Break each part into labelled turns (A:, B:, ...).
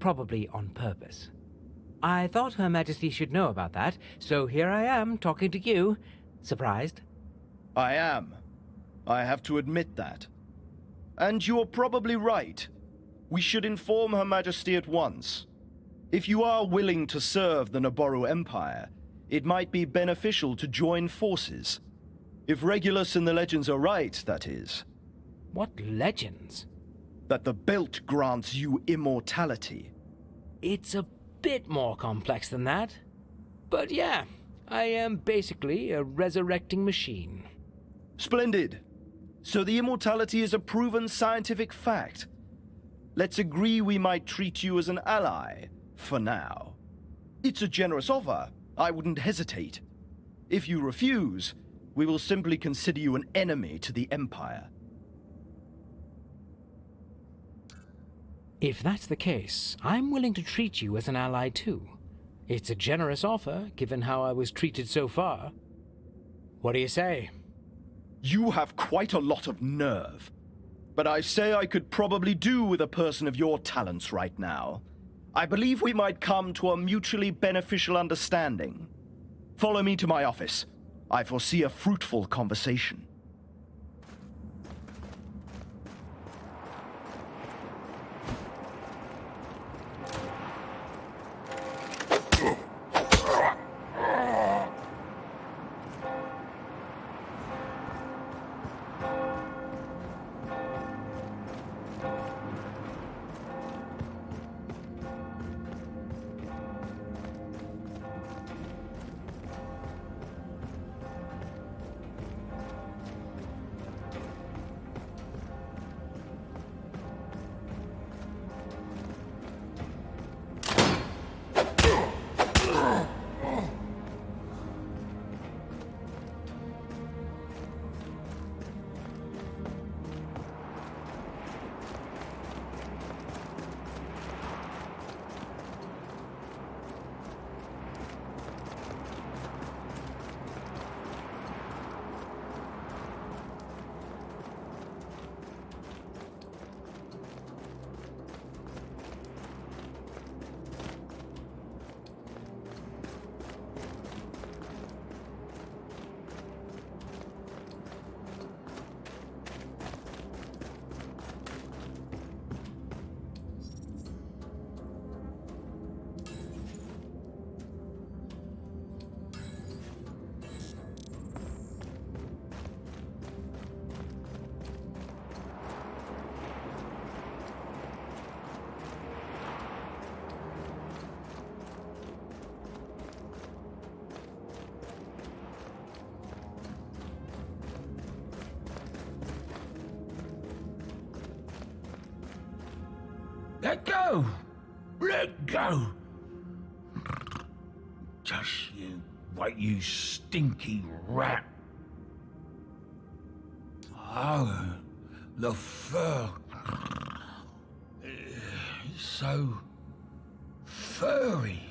A: probably on purpose. I thought Her Majesty should know about that, so here I am talking to you. Surprised?
B: I am. I have to admit that. And you're probably right. We should inform Her Majesty at once. If you are willing to serve the Naboru Empire, it might be beneficial to join forces. If Regulus and the legends are right, that is.
A: What legends?
B: That the belt grants you immortality.
A: It's a bit more complex than that. But yeah, I am basically a resurrecting machine.
B: Splendid. So the immortality is a proven scientific fact. Let's agree we might treat you as an ally, for now. It's a generous offer. I wouldn't hesitate. If you refuse, we will simply consider you an enemy to the Empire.
A: If that's the case, I'm willing to treat you as an ally too. It's a generous offer, given how I was treated so far. What do you say?
B: You have quite a lot of nerve. But I say I could probably do with a person of your talents right now. I believe we might come to a mutually beneficial understanding. Follow me to my office. I foresee a fruitful conversation.
C: Let go! Let go! Just you wait, you stinky rat. Oh, the fur. It's so furry.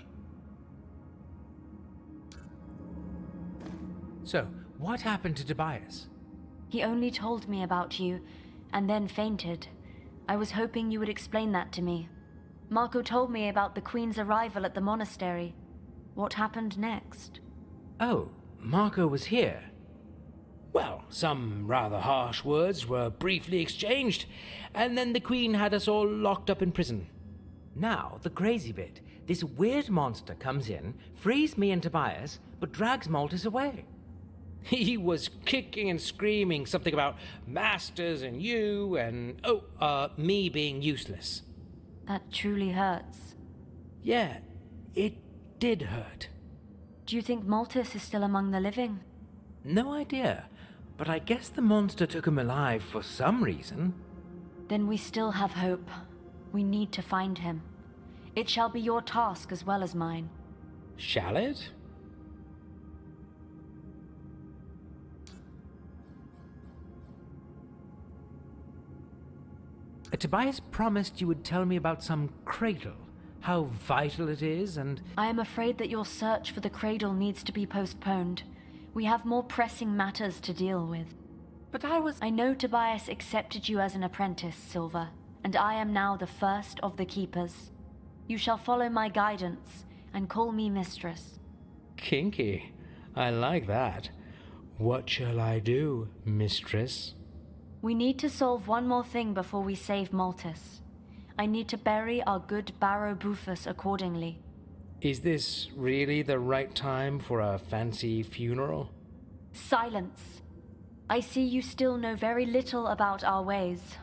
A: So, what happened to Tobias?
D: He only told me about you, and then fainted. I was hoping you would explain that to me. Marco told me about the Queen's arrival at the monastery. What happened next?
A: Oh, Marco was here. Well, some rather harsh words were briefly exchanged, and then the Queen had us all locked up in prison. Now, the crazy bit. This weird monster comes in, frees me and Tobias, but drags Maltus away. He was kicking and screaming something about masters and you and, me being useless.
D: That truly hurts.
A: Yeah, it did hurt.
D: Do you think Maltus is still among the living?
A: No idea, but I guess the monster took him alive for some reason.
D: Then we still have hope. We need to find him. It shall be your task as well as mine.
A: Shall it? Tobias promised you would tell me about some cradle, how vital it is, and...
D: I am afraid that your search for the cradle needs to be postponed. We have more pressing matters to deal with.
A: But
D: I know Tobias accepted you as an apprentice, Silver, and I am now the first of the Keepers. You shall follow my guidance and call me mistress.
A: Kinky. I like that. What shall I do, mistress?
D: We need to solve one more thing before we save Maltus. I need to bury our good Barrow Bufus accordingly.
A: Is this really the right time for a fancy funeral?
D: Silence. I see you still know very little about our ways.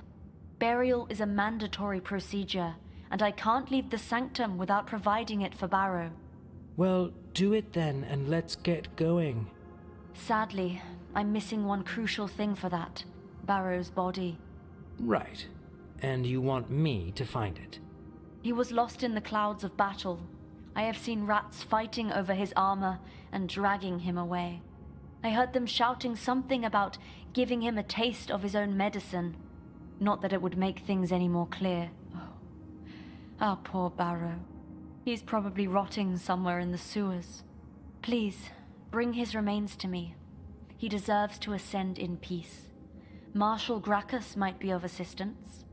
D: Burial is a mandatory procedure, and I can't leave the sanctum without providing it for Barrow.
A: Well, do it then, and let's get going.
D: Sadly, I'm missing one crucial thing for that. Barrow's body.
A: Right. And you want me to find it?
D: He was lost in the clouds of battle. I have seen rats fighting over his armor and dragging him away. I heard them shouting something about giving him a taste of his own medicine. Not that it would make things any more clear. Oh, our poor Barrow. He's probably rotting somewhere in the sewers. Please, bring his remains to me. He deserves to ascend in peace. Marshal Gracchus might be of assistance.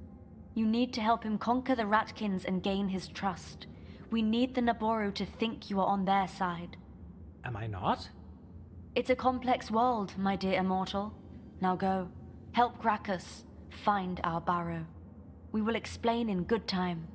D: You need to help him conquer the Ratkins and gain his trust. We need the Naboru to think you are on their side.
A: Am I not?
D: It's a complex world, my dear immortal. Now go. Help Gracchus. Find our Barrow. We will explain in good time.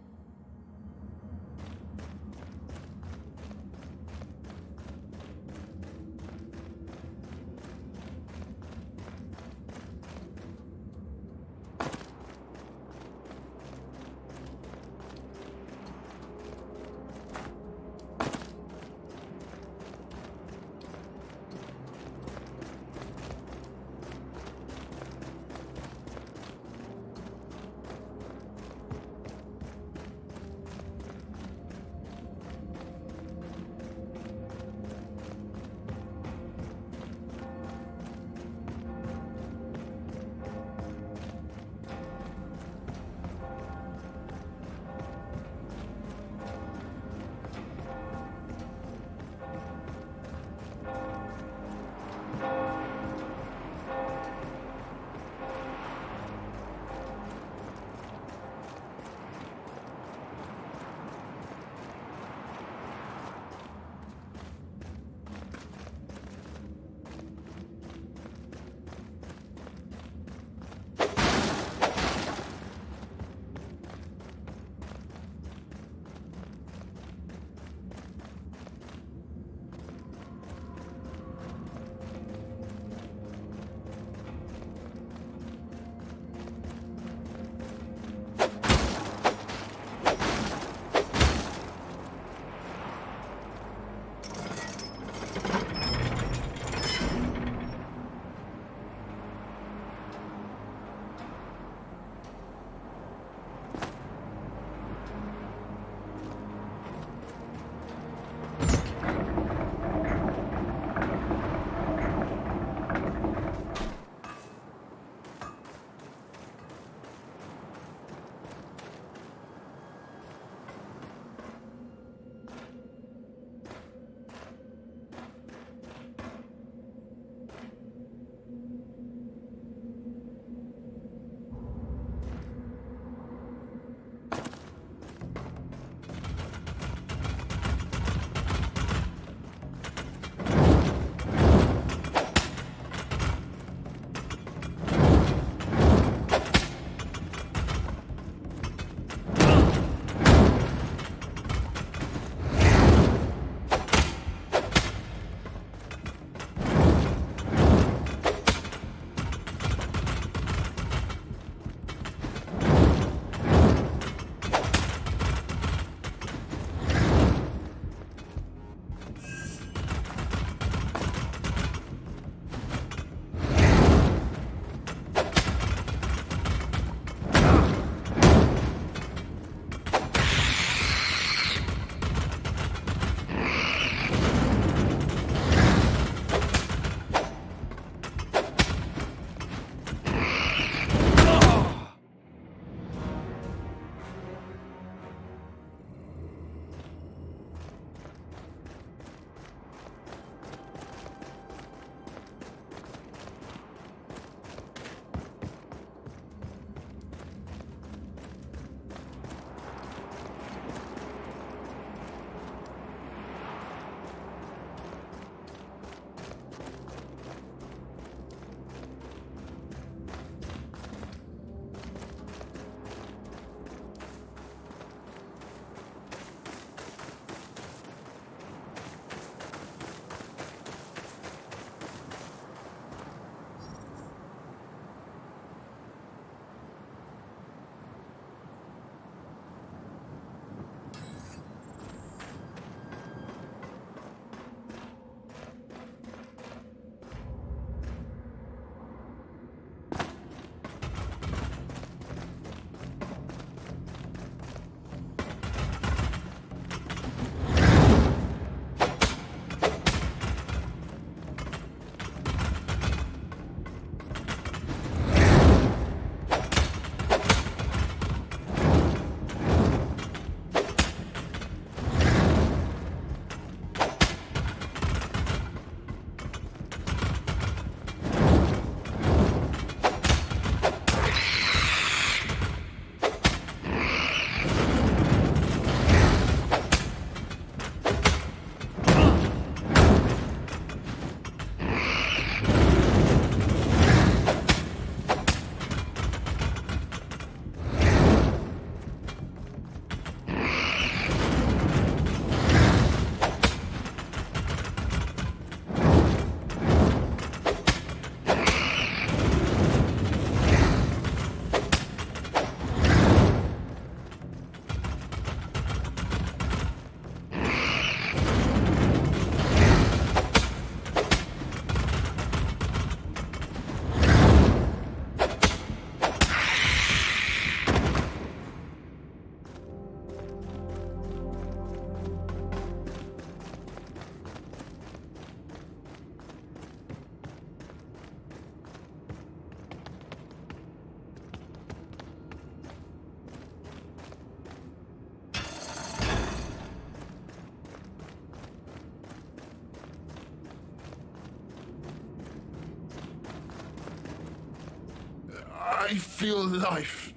E: I feel life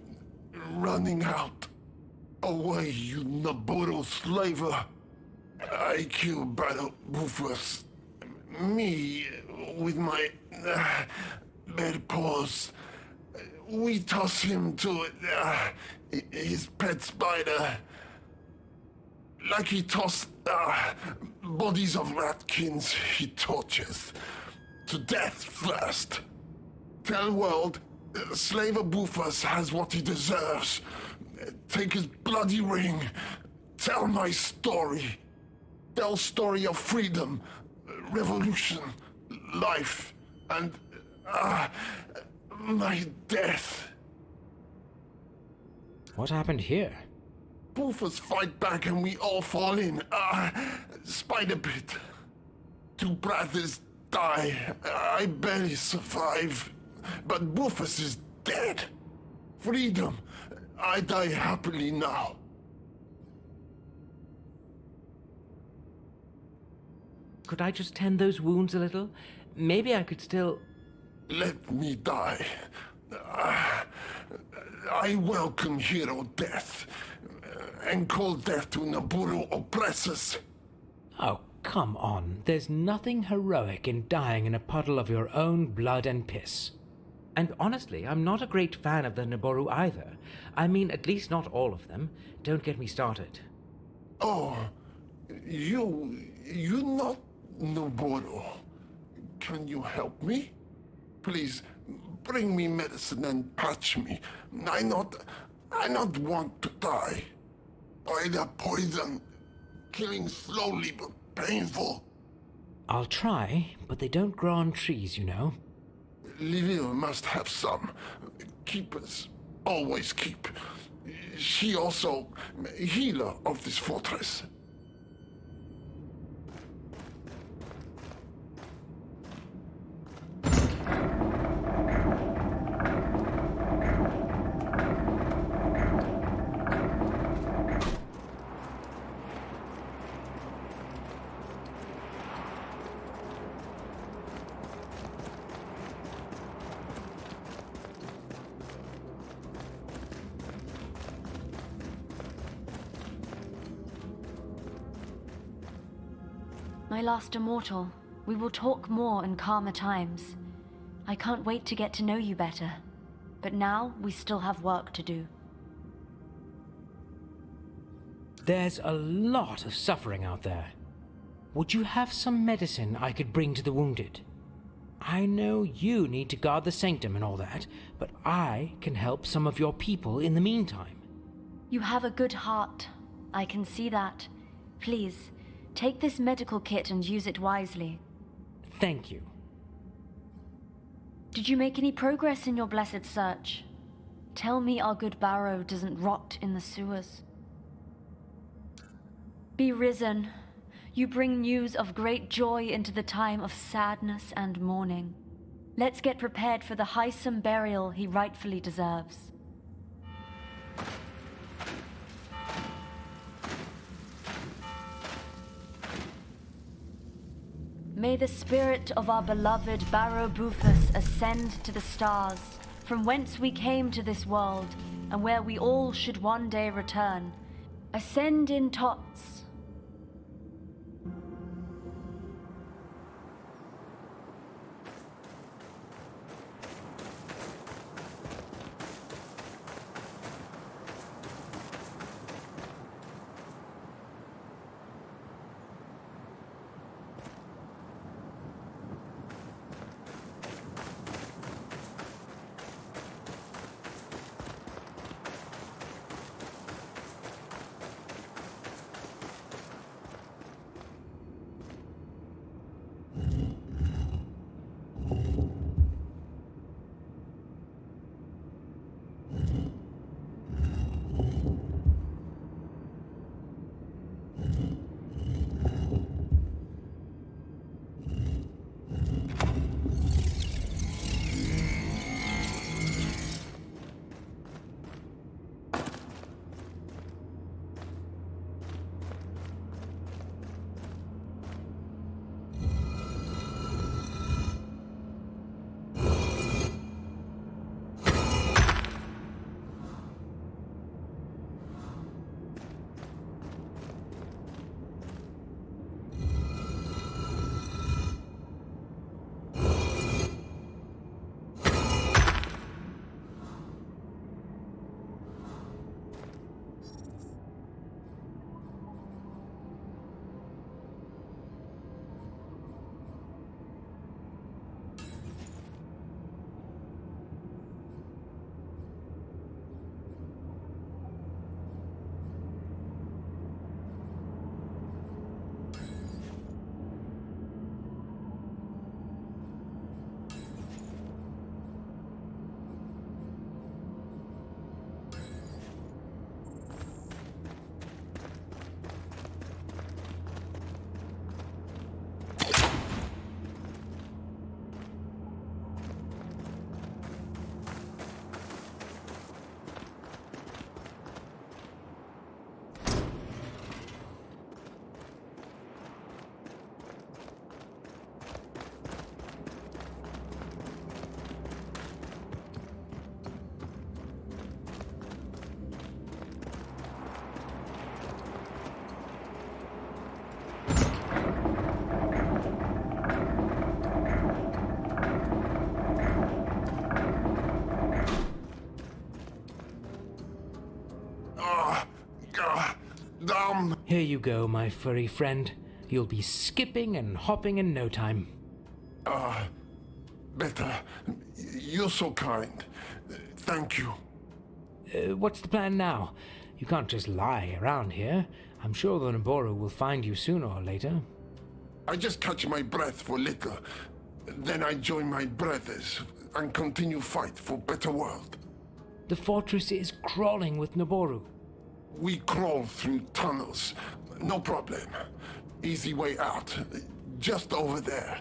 E: running out. Away, you Naboro slaver. I kill battle woofers. Me, with my bare paws. We toss him to his pet spider. Like he tossed bodies of ratkins he tortures. To death first. Tell world, Slaver Boofus has what he deserves. Take his bloody ring. Tell my story. Tell story of freedom, revolution, life, and my death.
A: What happened here?
E: Boofus fight back and we all fall in. Spider bit. Two brothers die. I barely survive. But Boofus is dead. Freedom. I die happily now.
A: Could I just tend those wounds a little? Maybe I could still...
E: Let me die. I welcome hero death. And call death to Naburu oppressors.
A: Oh, come on. There's nothing heroic in dying in a puddle of your own blood and piss. And honestly, I'm not a great fan of the Naboru either. I mean, at least not all of them. Don't get me started.
E: Oh, you not Noboru. Can you help me? Please, bring me medicine and patch me. I not want to die. By the poison, killing slowly but painful.
A: I'll try, but they don't grow on trees, you know.
E: Livia must have some. Keepers always keep. She also healer of this fortress.
D: My last immortal, we will talk more in calmer times. I can't wait to get to know you better. But now, we still have work to do.
A: There's a lot of suffering out there. Would you have some medicine I could bring to the wounded? I know you need to guard the sanctum and all that, but I can help some of your people in the meantime.
D: You have a good heart. I can see that. Please, take this medical kit and use it wisely.
A: Thank you.
D: Did you make any progress in your blessed search? Tell me our good Barrow doesn't rot in the sewers. Be risen. You bring news of great joy into the time of sadness and mourning. Let's get prepared for the highsome burial he rightfully deserves. May the spirit of our beloved Barrow Bufus ascend to the stars, from whence we came to this world, and where we all should one day return. Ascend in tots.
A: Here you go, my furry friend. You'll be skipping and hopping in no time.
E: Better. You're so kind. Thank you.
A: What's the plan now? You can't just lie around here. I'm sure the Naboru will find you sooner or later.
E: I just catch my breath for little. Then I join my brothers and continue fight for better world.
A: The fortress is crawling with Naboru.
E: We crawl through tunnels. No problem. Easy way out. Just over there.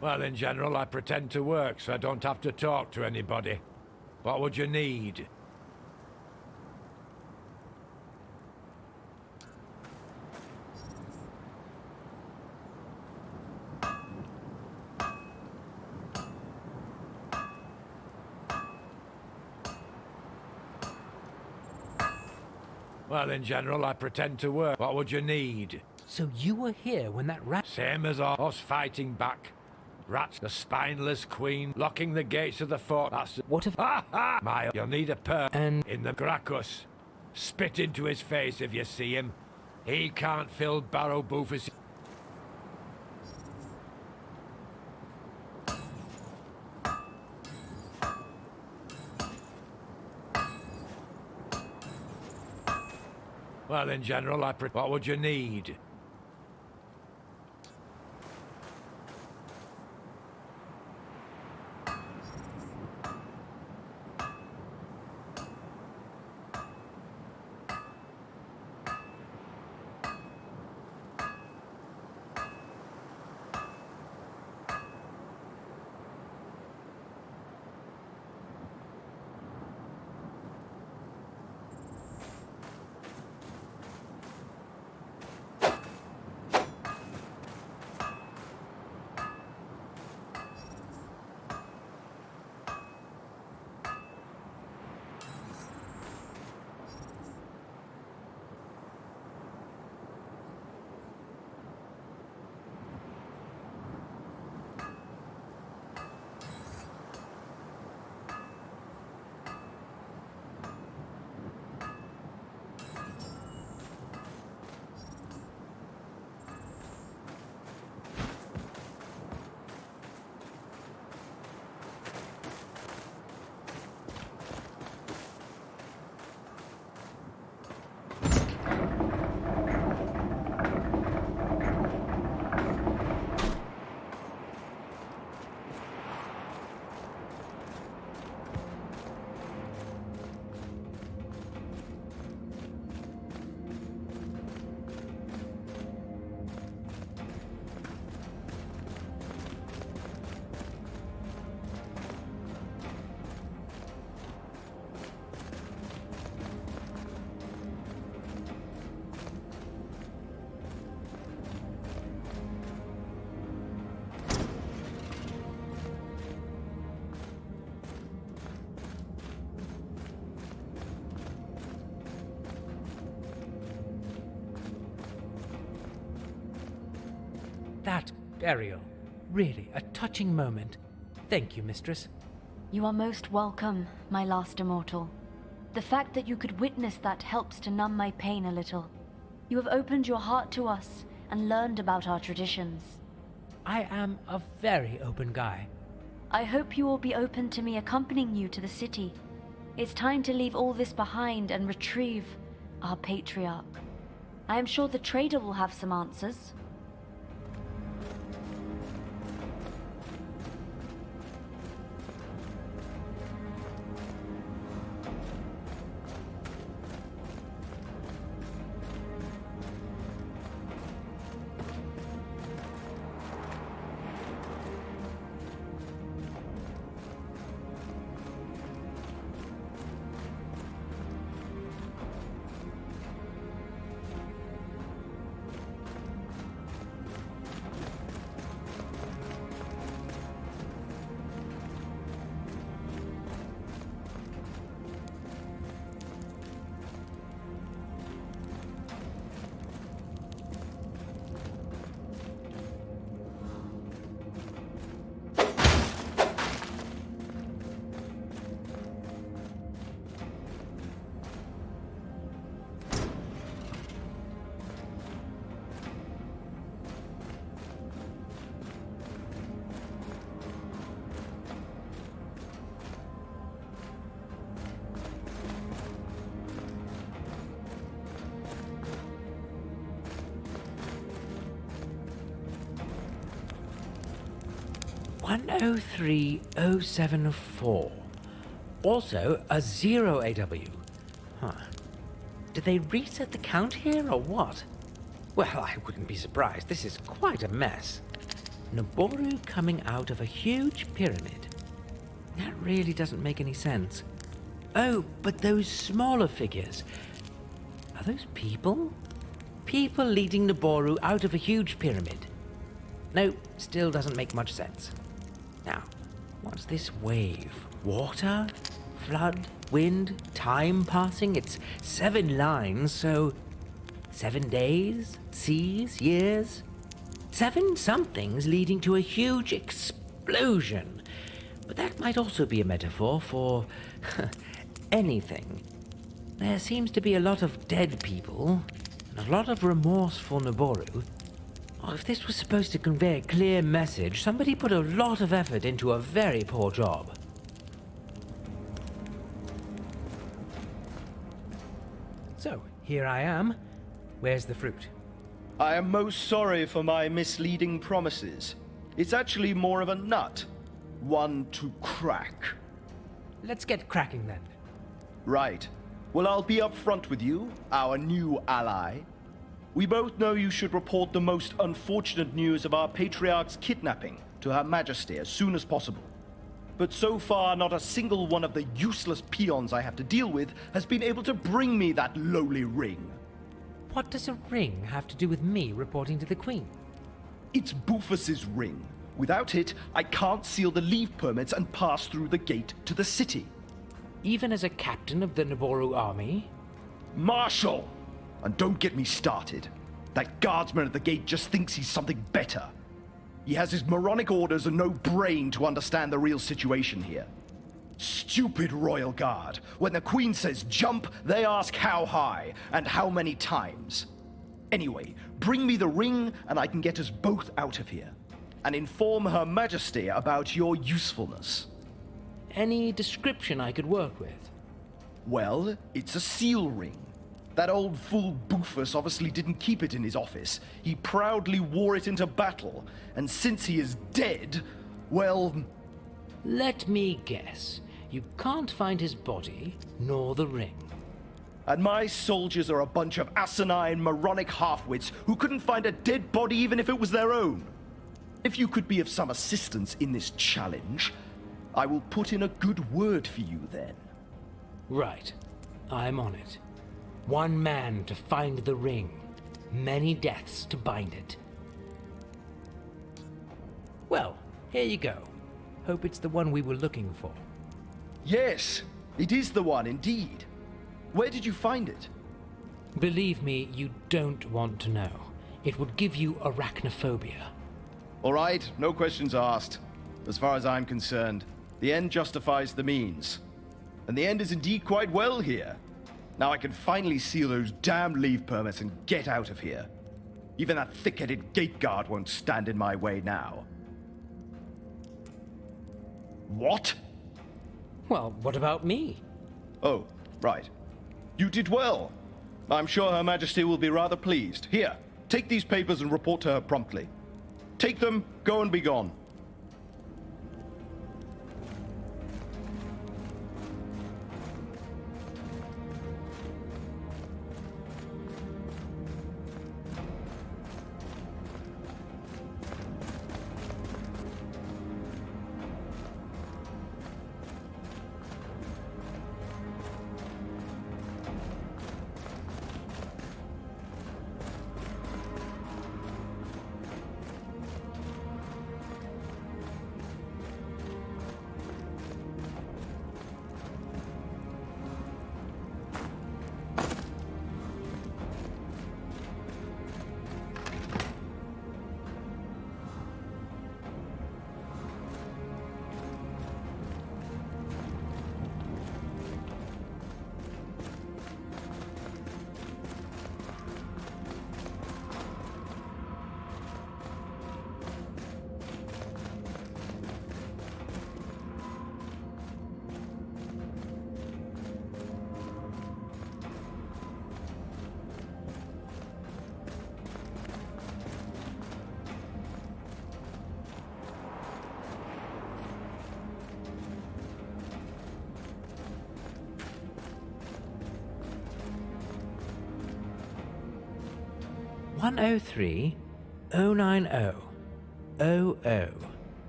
C: Well, in general, I pretend to work, so I don't have to talk to anybody. What would you need? Well, in general, I pretend to work. What would you need?
A: So you were here when that rat...
C: Same as us fighting back. Rats, the spineless queen, locking the gates of the fort. That's...
A: What if...
C: Ha ha! My, you'll need a perk.
A: And...
C: In the Gracchus. Spit into his face if you see him. He can't fill Barrow Boofus. Well, in general, what would you need?
A: that burial. Really, a touching moment. Thank you, mistress.
D: You are most welcome, my last immortal. The fact that you could witness that helps to numb my pain a little. You have opened your heart to us and learned about our traditions.
A: I am a very open guy.
D: I hope you will be open to me accompanying you to the city. It's time to leave all this behind and retrieve our patriarch. I am sure the trader will have some answers.
A: "103,074. Also, a 0 AW. Huh. Did they reset the count here, or what? Well, I wouldn't be surprised. This is quite a mess. Naboru coming out of a huge pyramid. That really doesn't make any sense. Oh, but those smaller figures. Are those people? People leading Naboru out of a huge pyramid. No, still doesn't make much sense. Now, what's this wave? Water? Flood? Wind? Time passing? It's 7 lines, so 7 days? Seas? Years? 7 somethings leading to a huge explosion. But that might also be a metaphor for anything. There seems to be a lot of dead people, and a lot of remorse for Naboru. Oh, if this was supposed to convey a clear message, somebody put a lot of effort into a very poor job. So, here I am. Where's the fruit?
B: I am most sorry for my misleading promises. It's actually more of a nut. One to crack.
A: Let's get cracking then.
B: Right. Well, I'll be up front with you, our new ally. We both know you should report the most unfortunate news of our Patriarch's kidnapping to Her Majesty as soon as possible. But so far, not a single one of the useless peons I have to deal with has been able to bring me that lowly ring.
A: What does a ring have to do with me reporting to the Queen?
B: It's Bufus's ring. Without it, I can't seal the leave permits and pass through the gate to the city.
A: Even as a captain of the Naboru army?
B: Marshal! And don't get me started. That guardsman at the gate just thinks he's something better. He has his moronic orders and no brain to understand the real situation here. Stupid royal guard. When the Queen says jump, they ask how high and how many times. Anyway, bring me the ring and I can get us both out of here. And inform Her Majesty about your usefulness.
A: Any description I could work with?
B: Well, it's a seal ring. That old fool Bufus obviously didn't keep it in his office. He proudly wore it into battle. And since he is dead, well...
A: Let me guess. You can't find his body, nor the ring.
B: And my soldiers are a bunch of asinine, moronic halfwits who couldn't find a dead body even if it was their own. If you could be of some assistance in this challenge, I will put in a good word for you then.
A: Right. I'm on it. 1 man to find the ring. Many deaths to bind it. Well, here you go. Hope it's the one we were looking for.
B: Yes, it is the one indeed. Where did you find it?
A: Believe me, you don't want to know. It would give you arachnophobia.
B: All right, no questions asked. As far as I'm concerned, the end justifies the means. And the end is indeed quite well here. Now I can finally seal those damn leave permits and get out of here. Even that thick-headed gate guard won't stand in my way now. What?
A: Well, what about me?
B: Oh, right. You did well. I'm sure Her Majesty will be rather pleased. Here, take these papers and report to her promptly. Take them, go and be gone.
A: "103 090 00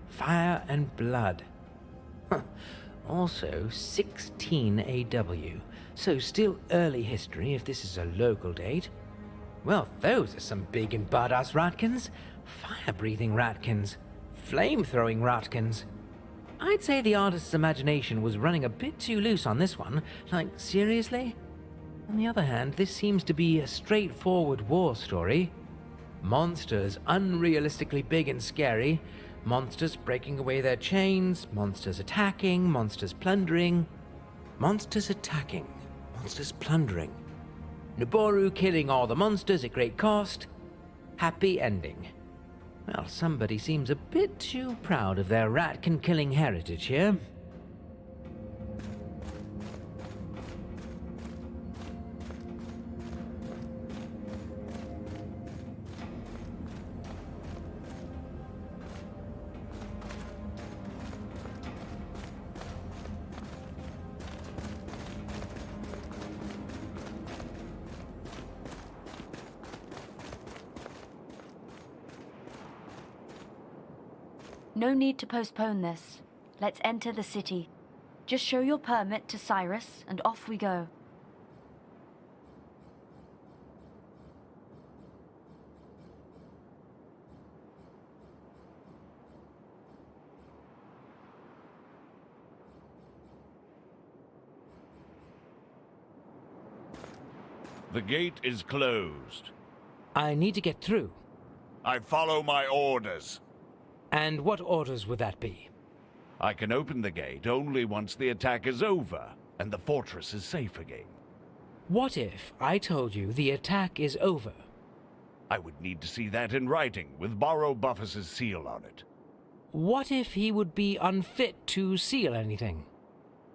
A: Fire and Blood." Huh. Also 16 AW, so still early history if this is a local date. Well, those are some big and badass ratkins. Fire-breathing ratkins. Flame-throwing ratkins. I'd say the artist's imagination was running a bit too loose on this one. Like, seriously? On the other hand, this seems to be a straightforward war story. Monsters unrealistically big and scary, monsters breaking away their chains, monsters attacking, monsters plundering. Monsters attacking, monsters plundering. Naboru killing all the monsters at great cost. Happy ending. Well, somebody seems a bit too proud of their ratkin-killing heritage here.
D: No need to postpone this. Let's enter the city. Just show your permit to Cyrus, and off we go.
C: The gate is closed.
A: I need to get through.
C: I follow my orders.
A: And what orders would that be?
C: I can open the gate only once the attack is over and the fortress is safe again.
A: What if I told you the attack is over?
C: I would need to see that in writing with Barrow Buffus's seal on it.
A: What if he would be unfit to seal anything?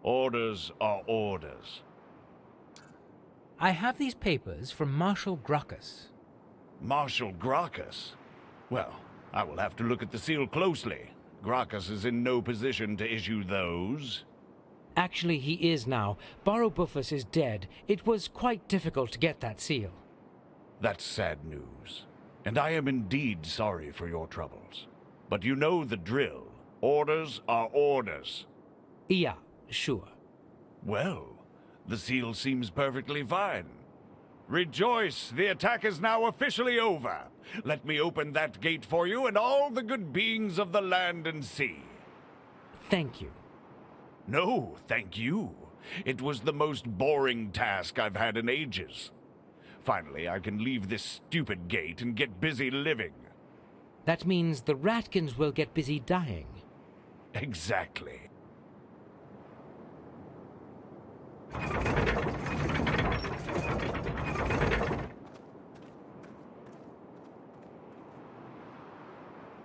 C: Orders are orders.
A: I have these papers from Marshal Gracchus.
C: Marshal Gracchus? Well, I will have to look at the seal closely. Gracchus is in no position to issue those.
A: Actually, he is now. Barrow Buffus is dead. It was quite difficult to get that seal.
C: That's sad news, and I am indeed sorry for your troubles. But you know the drill. Orders are orders.
A: Yeah, sure.
C: Well, the seal seems perfectly fine. Rejoice, the attack is now officially over. Let me open that gate for you and all the good beings of the land and sea.
A: Thank you.
C: No, thank you. It was the most boring task I've had in ages. Finally, I can leave this stupid gate and get busy living.
A: That means the Ratkins will get busy dying.
C: Exactly.